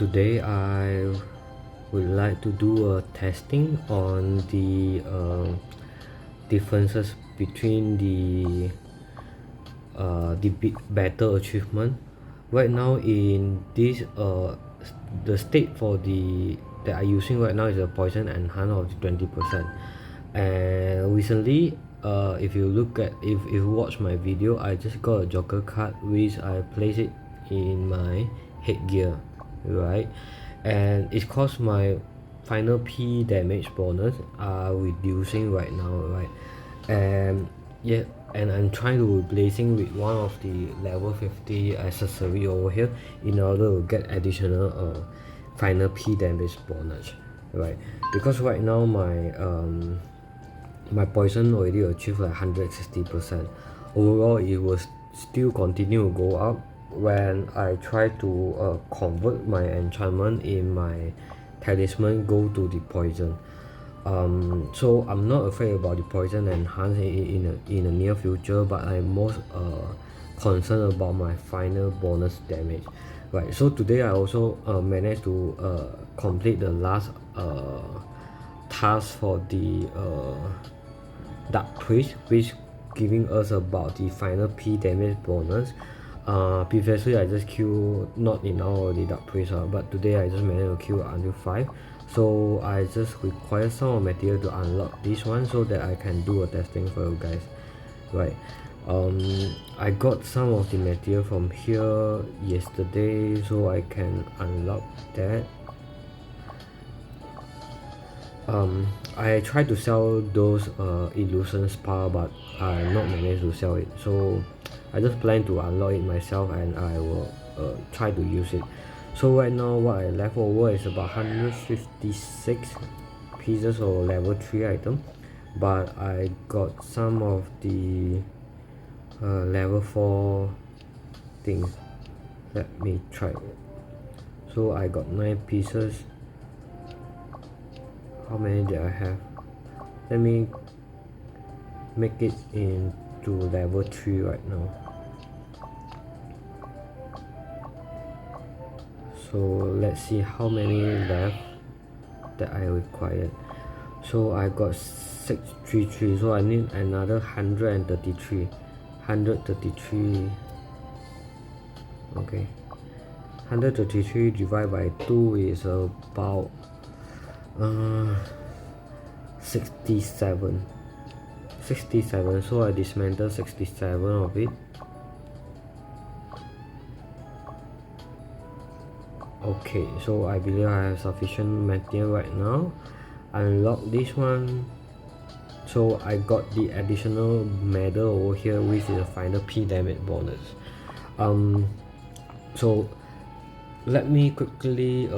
Today I would like to do a testing on the differences between the battle achievement. Right now in this the state for the that I'm using right now is a poison enhance of 20%. And recently if you look at if you watch my video, I just got a joker card which I place it in my headgear, right? And it caused my final P damage bonus are reducing right now, right? And yeah, and I'm trying to replacing with one of the level 50 accessory over here in order to get additional final P damage bonus, right? Because right now my poison already achieved like 160%. Overall it will still continue to go up when I try to convert my enchantment in my talisman go to the poison. So I'm not afraid about the poison enhance in the near future, but I'm most concerned about my final bonus damage, right? So today I also managed to complete the last task for the dark priest, which giving us about the final P damage bonus. Previously I just kill not in all the dark priest, but today I just managed to kill until 5. So I just require some material to unlock this one so that I can do a testing for you guys, right? I got some of the material from here yesterday, so I can unlock that. I tried to sell those illusion spar, but I not managed to sell it, so I just plan to unlock it myself and I will try to use it. So right now what I left over is about 156 pieces of level 3 item, but I got some of the level 4 things. Let me try. So I got 9 pieces. How many did I have? Let me make it into level 3 right now. So let's see how many left that I required. So I got 633, so I need another 133. Okay, 133 divided by 2 is about 67. So I dismantle 67 of it. Okay, so I believe I have sufficient material right now. Unlock this one. So I got the additional medal over here, which is a final P damage bonus. So let me quickly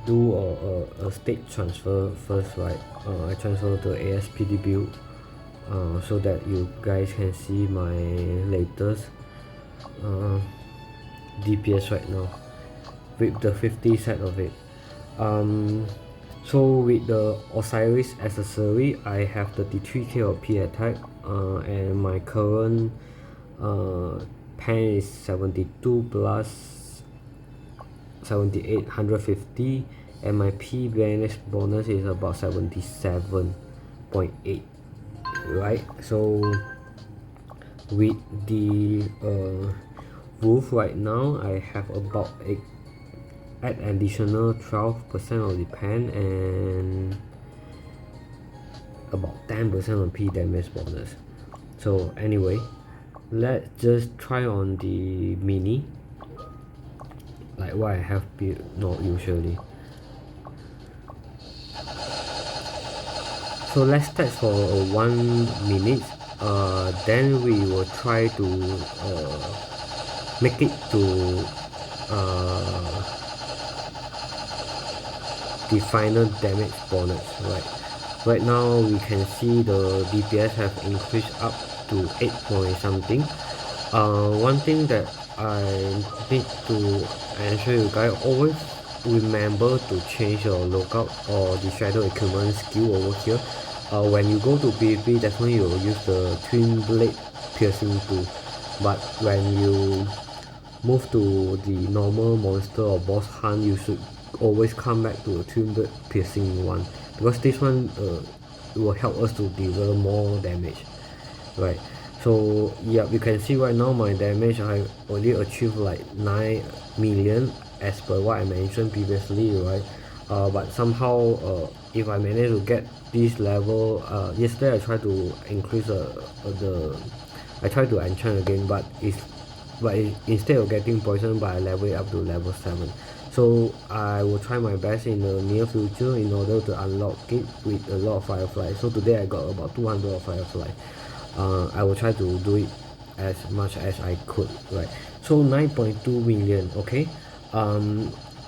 do a state transfer first, right? I transfer to ASPD build so that you guys can see my latest DPS right now with the 50 set of it. So with the Osiris accessory, I have 33k of P attack, and my current pen is 72 plus 78, 150, and my P damage bonus is about 77.8, right? So with the wolf right now, I have about add additional 12% of the pen and about 10% of P damage bonus. So anyway, let's just try on the mini like what I have built not usually. So let's test for 1 minute, then we will try to make it to the final damage bonus, right now we can see the DPS have increased up to 8 point something. One thing that I need to ensure you guys always remember to change your lookout or the shadow equipment skill over here. When you go to PvP, definitely you'll use the twin blade piercing tool, but when you move to the normal monster or boss hunt, you should always come back to a 200 piercing one, because this one will help us to deal more damage, right? So yeah, you can see right now my damage, I already achieved like 9 million as per what I mentioned previously, right? But somehow if I manage to get this level, yesterday I tried to increase I tried to enchant again, but instead of getting poison, but I level it up to level 7. So I will try my best in the near future in order to unlock it with a lot of fireflies. So today I got about 200 of firefly. I will try to do it as much as I could, right? So 9.2 million, okay.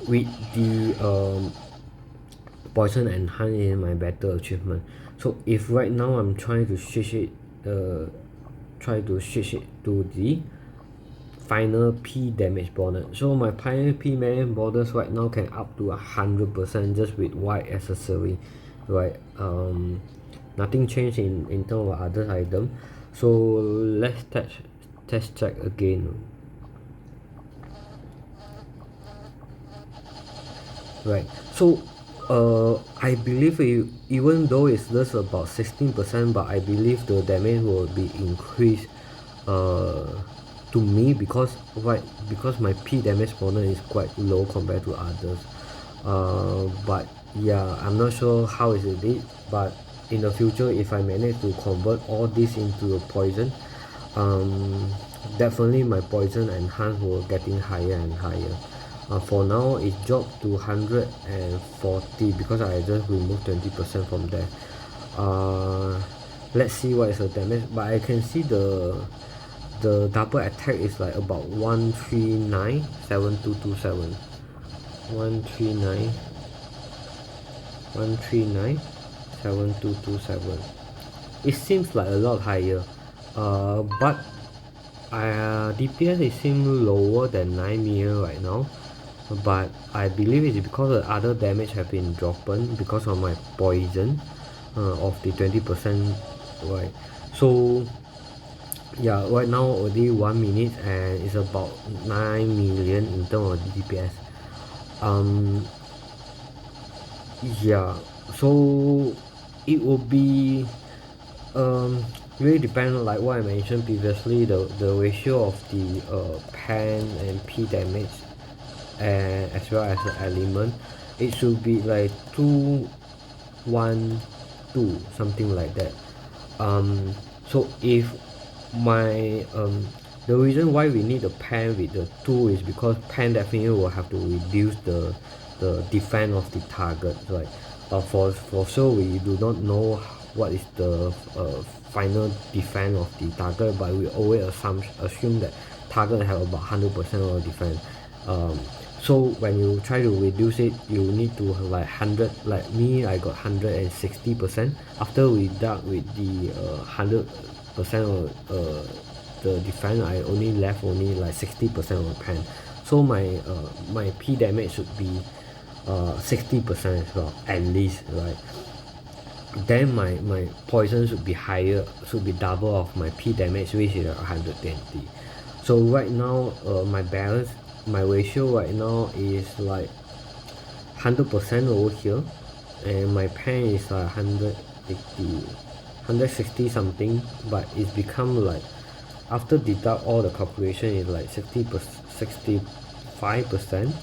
With the poison enhance in my battle achievement. So if right now I'm trying to switch it to the final P damage bonus. So my final P damage bonus right now can up to 100% just with white accessory, right? Nothing changed in terms of other item. So let's test check again, right? So I believe even though it's just about 16%, but I believe the damage will be increased to me, because my P damage bonus is quite low compared to others. But yeah, I'm not sure how is it, but in the future if I manage to convert all this into a poison, definitely my poison enhance will getting higher and higher. For now it dropped to 140 because I just removed 20% from there. Let's see what is the damage, but I can see the double attack is like about 1397227. 1397227. It seems like a lot higher, but DPS is seems lower than 9 million right now, but I believe it's because the other damage have been dropped because of my poison of the 20%, right? So yeah, right now already 1 minute and it's about 9 million in terms of DPS. Yeah, so it will be really depend on, like what I mentioned previously, the ratio of the pen and P damage, and as well as the element. It should be like 2-1-2, something like that. So if my the reason why we need a pen with the 2 is because pen definitely will have to reduce the defense of the target, right? For sure we do not know what is the final defense of the target, but we always assume that target have about 100% of defense. So when you try to reduce it, you need to have like 100, like me I got 160%. After we dealt with the 100% of the defense, I only left only like 60% of the pen. So my my P damage should be 60% as well, at least, right? Then my poison should be higher, should be double of my P damage, which is 120. So right now my balance, my ratio right now is like 100% over here, and my pen is like 160 something, but it's become like, after deduct all the calculation, is like 65%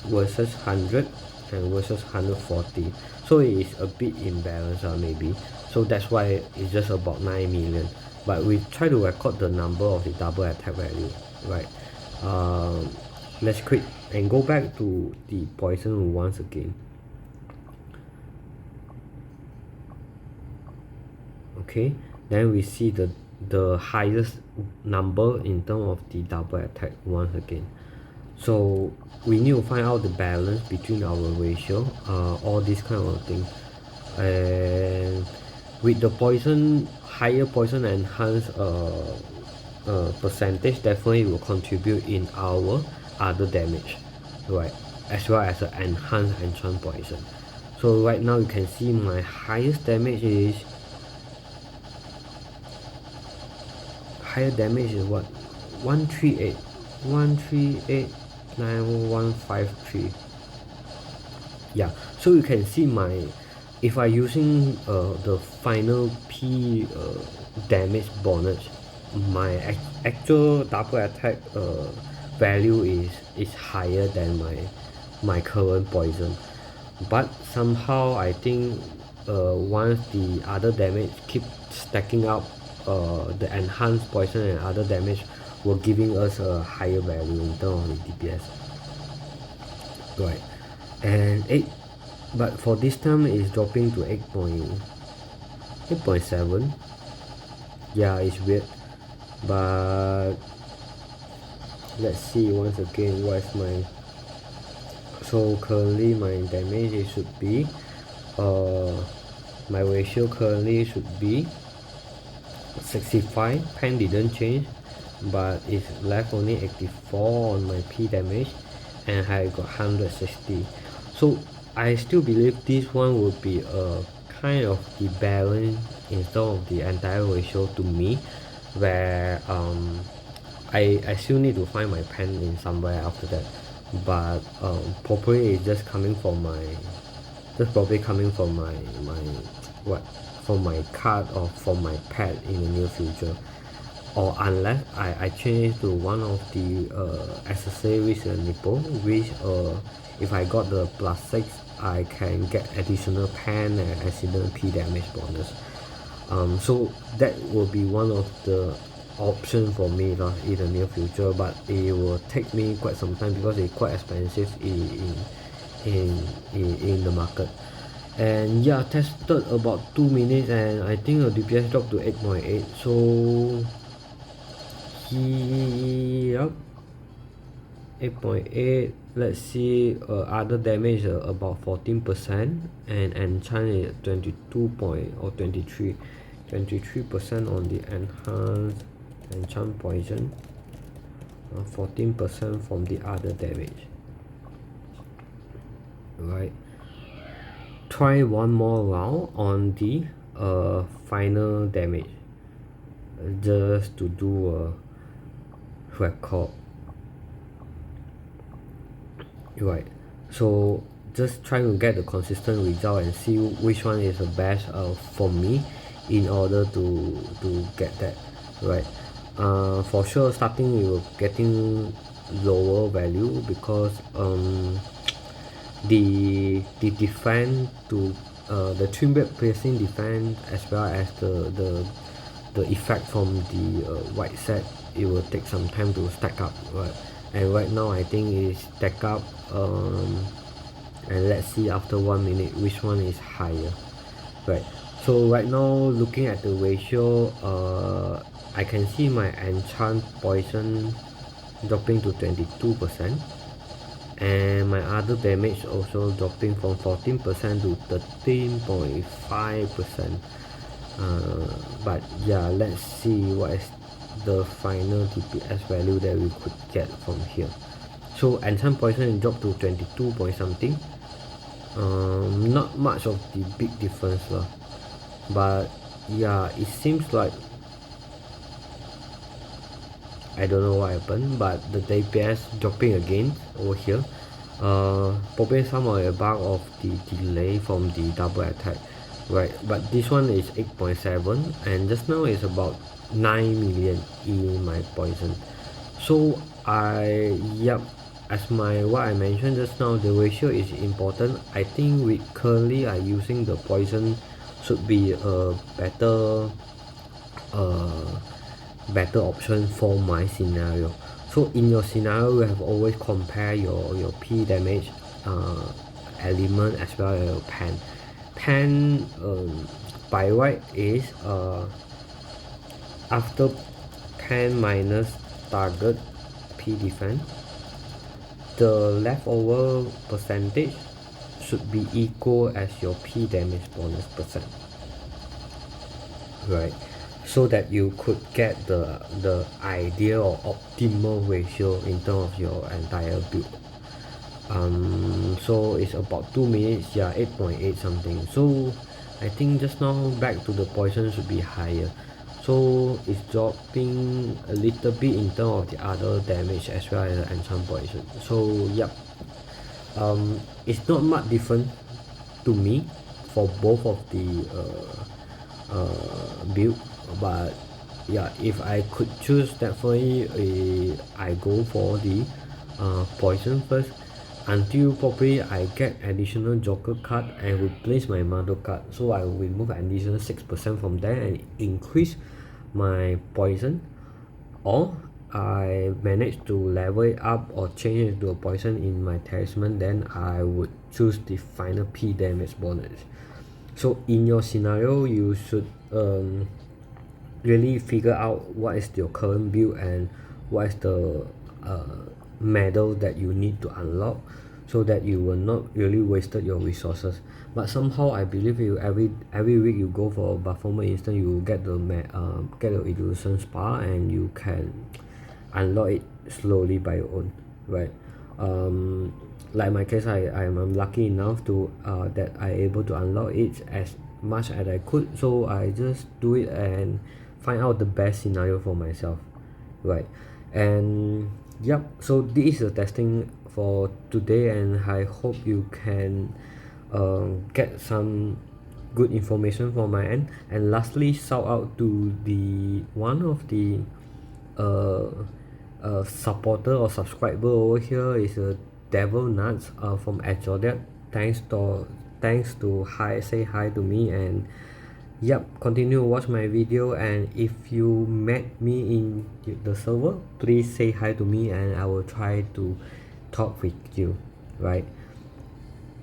versus 100 and versus 140. So it is a bit imbalanced, maybe. So that's why it's just about 9 million. But we try to record the number of the double attack value, right? Let's quit and go back to the poison once again. Okay, then we see the highest number in terms of the double attack once again. So we need to find out the balance between our ratio, all these kind of things. And with the poison, higher poison enhance percentage, definitely will contribute in our other damage, right? As well as the enhanced enchant poison. So right now you can see my highest damage is what, 138 138 9153. Yeah, so you can see my, if I using the final P damage bonus, my actual double attack value is higher than my current poison. But somehow I think once the other damage keep stacking up, the enhanced poison and other damage were giving us a higher value in terms of the DPS. Right, and 8, but for this time it's dropping to 8.7. Yeah, it's weird, but let's see once again what is my, so currently my damage, it should be my ratio currently should be 65. Pen didn't change, but it's left only 84 on my P damage, and I got 160. So I still believe this one would be a kind of the balance in terms of the entire ratio to me, where I still need to find my pen in somewhere after that, but probably it's just coming from my, what, from my card or from my pad in the near future, or unless I change to one of the accessories with a nipple, which if I got the +6, I can get additional pen and additional P damage bonus. So that will be one of the option for me in the near future, but it will take me quite some time because it's quite expensive in the market. And yeah, tested about 2 minutes and I think the DPS dropped to 8.8. so yep, 8.8. let's see, other damage about 14%, and enchant is 22 or 23% on the enhanced enchant poison, 14% from the other damage. Right, try one more round on the final damage, just to do a record. Right, so just trying to get the consistent result and see which one is the best for me in order to get that right. For sure starting we were getting lower value because the defense to the trim rate piercing defense, as well as the effect from the white set, it will take some time to stack up, right? And right now I think it's stack up, and let's see after 1 minute which one is higher, right? So right now looking at the ratio, I can see my enchant poison dropping to 22%, and my other damage also dropping from 14% to 13.5%. But yeah, let's see what is the final DPS value that we could get from here. So enchant poison dropped to 22 point something. Not much of the big difference lah, but yeah, it seems like, I don't know what happened, but the DPS dropping again over here. Probably some of the bug of the delay from the double attack, right? But this one is 8.7, and just now is about 9 million in my poison. So as what I mentioned just now, the ratio is important. I think we currently are using the poison should be a better option for my scenario. So in your scenario, you have always compare your P damage element as well as your pen. By right is after pen minus target P defense, the leftover percentage should be equal as your P damage bonus percent, right? So that you could get the ideal or optimal ratio in terms of your entire build. So it's about 2 minutes, yeah, 8.8 something. So I think just now back to the poison should be higher. so it's dropping a little bit in terms of the other damage as well as the enchant poison. So yep, it's not much different to me for both of the build, but yeah, if I could choose, definitely I go for the poison first until probably I get additional joker card and replace my mother card, so I will remove an additional 6% from there and increase my poison, or I manage to level it up or change it to a poison in my talisman, then I would choose the final P damage bonus. So in your scenario, you should really figure out what is your current build and what is the medal that you need to unlock, so that you will not really wasted your resources. But somehow I believe you every week you go for a performer instant, you will get the illusion spa and you can unlock it slowly by your own, right? Like my case, I'm lucky enough to that I able to unlock it as much as I could, so I just do it and find out the best scenario for myself, right? And yep, so this is the testing for today, and I hope you can get some good information from my end. And lastly, shout out to the one of the supporter or subscriber over here is a Devil Nuts from Exodet. Thanks to say hi to me, and yep, continue to watch my video. And if you met me in the server, please say hi to me and I will try to talk with you, right?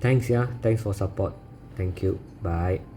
Thanks, yeah, thanks for support. Thank you, bye.